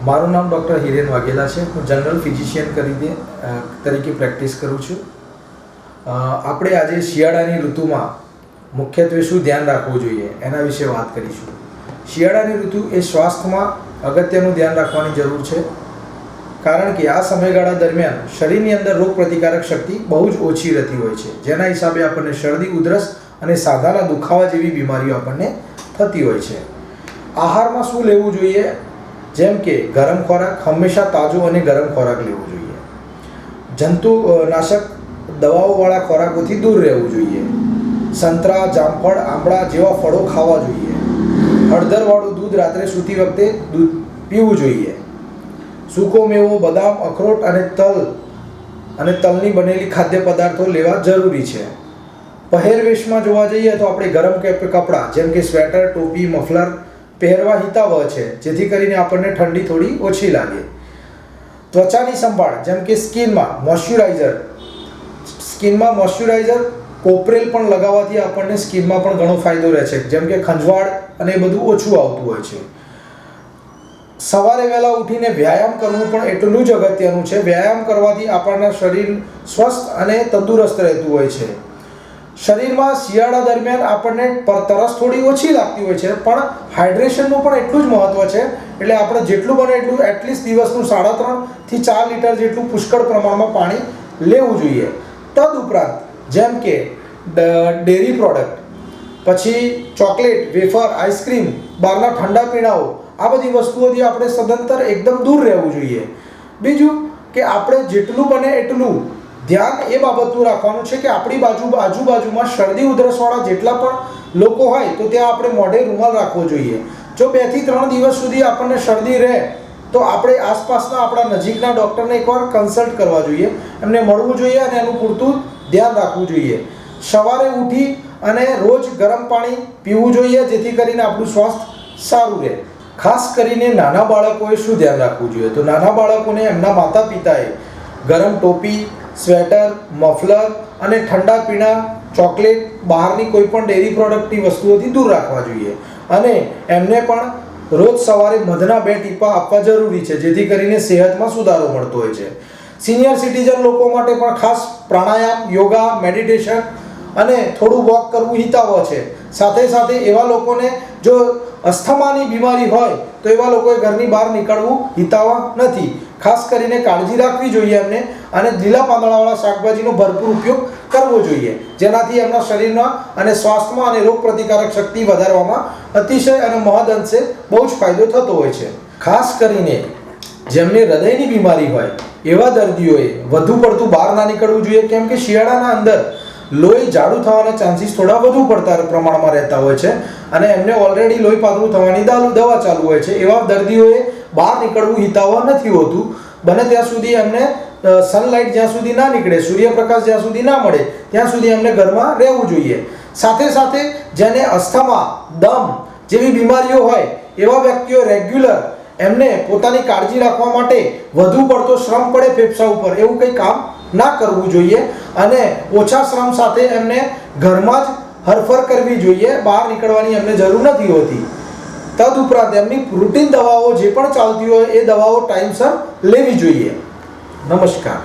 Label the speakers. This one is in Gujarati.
Speaker 1: મારું નામ ડૉક્ટર હિરેન વાઘેલા છે. હું જનરલ ફિઝિશિયન તરીકે પ્રેક્ટિસ કરું છું. આપણે આજે શિયાળાની ઋતુમાં મુખ્યત્વે શું ધ્યાન રાખવું જોઈએ એના વિશે વાત કરીશું. શિયાળાની ઋતુ એ સ્વાસ્થ્યમાં અગત્યનું ધ્યાન રાખવાની જરૂર છે, કારણ કે આ સમયગાળા દરમિયાન શરીરની અંદર રોગ પ્રતિકારક શક્તિ બહુ જ ઓછી રહેતી હોય છે, જેના હિસાબે આપણને શરદી, ઉધરસ અને સાધાના દુખાવા જેવી બીમારીઓ આપણને થતી હોય છે. આહારમાં શું લેવું જોઈએ? જેમ કે ગરમ ખોરાક, હંમેશા તાજો અને ગરમ ખોરાક લેવો જોઈએ. જંતુનાશક દવાઓવાળા ખોરાકોથી દૂર રહેવું જોઈએ. સંતરા, જામફળ, આંબળા જેવા ફળો ખાવા જોઈએ. હળદરવાળું દૂધ રાત્રે સૂતી વખતે દૂધ પીવું જોઈએ. સૂકો મેવો, બદામ, અખરોટ અને તલની બનેલી ખાદ્ય પદાર્થો લેવા જરૂરી છે. પહેરવેશમાં જોવા જઈએ તો આપણે ગરમ કપડાં જેમ કે સ્વેટર, ટોપી, મફલર પહેરવા હિતાવહ છે, જેથી કરીને આપણને ઠંડી થોડી ઓછી લાગે. ત્વચાની સંભાળ જેમ કે સ્કિનમાં મોઇશ્ચરાઇઝર કોપરેલ પણ લગાવવાથી આપણને સ્કિનમાં પણ ઘણો ફાયદો રહે છે, જેમ કે ખંજવાળ અને એ બધું ઓછું આવતું હોય છે. સવારે વહેલા ઉઠીને વ્યાયામ કરવું પણ એટલું જ અગત્યનું છે. વ્યાયામ કરવાથી આપણના શરીર સ્વસ્થ અને તંદુરસ્ત રહેતું હોય છે. શરીરમાં શિયાળા દરમિયાન આપણને તરસ થોડી ઓછી લાગતી હોય છે, પણ હાઇડ્રેશનનું પણ એટલું જ મહત્વ છે. એટલે આપણે જેટલું બને એટલું એટલીસ્ટ દિવસનું 3.5 થી 4 લીટર જેટલું પુષ્કળ પ્રમાણમાં પાણી લેવું જોઈએ. તદુપરાંત જેમ કે ડેરી પ્રોડક્ટ, પછી ચોકલેટ, વેફર, આઈસ્ક્રીમ, બહારના ઠંડા પીણાઓ, આ બધી વસ્તુઓથી આપણે સદંતર એકદમ દૂર રહેવું જોઈએ. બીજું કે આપણે જેટલું બને એટલું ધ્યાન એ બાબતનું રાખવાનું છે કે આપણી આજુબાજુમાં શરદી ઉધરસવાળા જેટલા પણ લોકો હોય તો ત્યાં આપણે મોઢે રૂમાલ રાખવો જોઈએ. જો 2 થી 3 દિવસ સુધી આપણને શરદી રહે તો આપણે આસપાસના આપણા નજીકના ડૉક્ટરને એકવાર કન્સલ્ટ કરવા જોઈએ, એમને મળવું જોઈએ અને એનું પૂરતું ધ્યાન રાખવું જોઈએ. સવારે ઉઠી અને રોજ ગરમ પાણી પીવું જોઈએ, જેથી કરીને આપણું સ્વાસ્થ્ય સારું રહે. ખાસ કરીને નાના બાળકોએ શું ધ્યાન રાખવું જોઈએ? તો નાના બાળકોને એમના માતા પિતાએ ગરમ ટોપી, સ્વેટર, મફલર અને ઠંડા પીણા, ચોકલેટ, બહારની કોઈ પણ ડેરી પ્રોડક્ટની વસ્તુઓથી દૂર રાખવા જોઈએ. અને એમને પણ રોજ સવારે મધના 2 ટીપા આપવા જરૂરી છે, જેથી કરીને સેહતમાં સુધારો મળતો હોય છે. સિનિયર સિટીઝન લોકો માટે પણ ખાસ પ્રાણાયામ, યોગા, મેડિટેશન અને થોડું વોક કરવું હિતાવહ છે. સાથે સાથે એવા લોકોને જો અસ્થમાની બીમારી હોય તો એવા લોકોએ ઘરની બહાર નીકળવું હિતાવહ નથી. ખાસ કરીને કાળજી રાખવી જોઈએ એમને, અને લીલા પાંદડાવાળા શાકભાજીનો ભરપૂર ઉપયોગ કરવો જોઈએ, જેનાથી એમના શરીરમાં અને સ્વાસ્થ્યમાં અને રોગ પ્રતિકારક શક્તિ વધારવામાં અતિશય અને મહદ અંશે બહુ જ ફાયદો થતો હોય છે. ખાસ કરીને જેમને હૃદયની બીમારી હોય એવા દર્દીઓએ વધુ પડતું બહાર ના નીકળવું જોઈએ, કેમ કે શિયાળાના અંદર લોહી જાડું થવાના ચાન્સીસ થોડા વધુ પડતા પ્રમાણમાં રહેતા હોય છે, અને એમને ઓલરેડી લોહી પાતળું થવાની દવા ચાલુ હોય છે. એવા દર્દીઓએ બહાર નીકળવું હિતાવહ નથી હોતું. બને ત્યાં સુધી એમને સનલાઇટ જ્યાં સુધી ના નીકળે, સૂર્યપ્રકાશ જ્યાં સુધી ના મળે ત્યાં સુધી એમને ઘરમાં રહેવું જોઈએ. સાથે સાથે જેને અસ્થમા, દમ જેવી બીમારીઓ હોય એવા વ્યક્તિઓ રેગ્યુલર એમને પોતાની કાળજી રાખવા માટે વધુ પડતો શ્રમ પડે ફેફસા ઉપર એવું કંઈ કામ ના કરવું જોઈએ, અને ઓછા શ્રમ સાથે એમને ઘરમાં જ હરફર કરવી જોઈએ. બહાર નીકળવાની એમને જરૂર નથી હોતી. તદુપરાંત એમની રૂટીન દવાઓ જે પણ ચાલતી હોય એ દવાઓ ટાઈમસર લેવી જોઈએ. નમસ્કાર.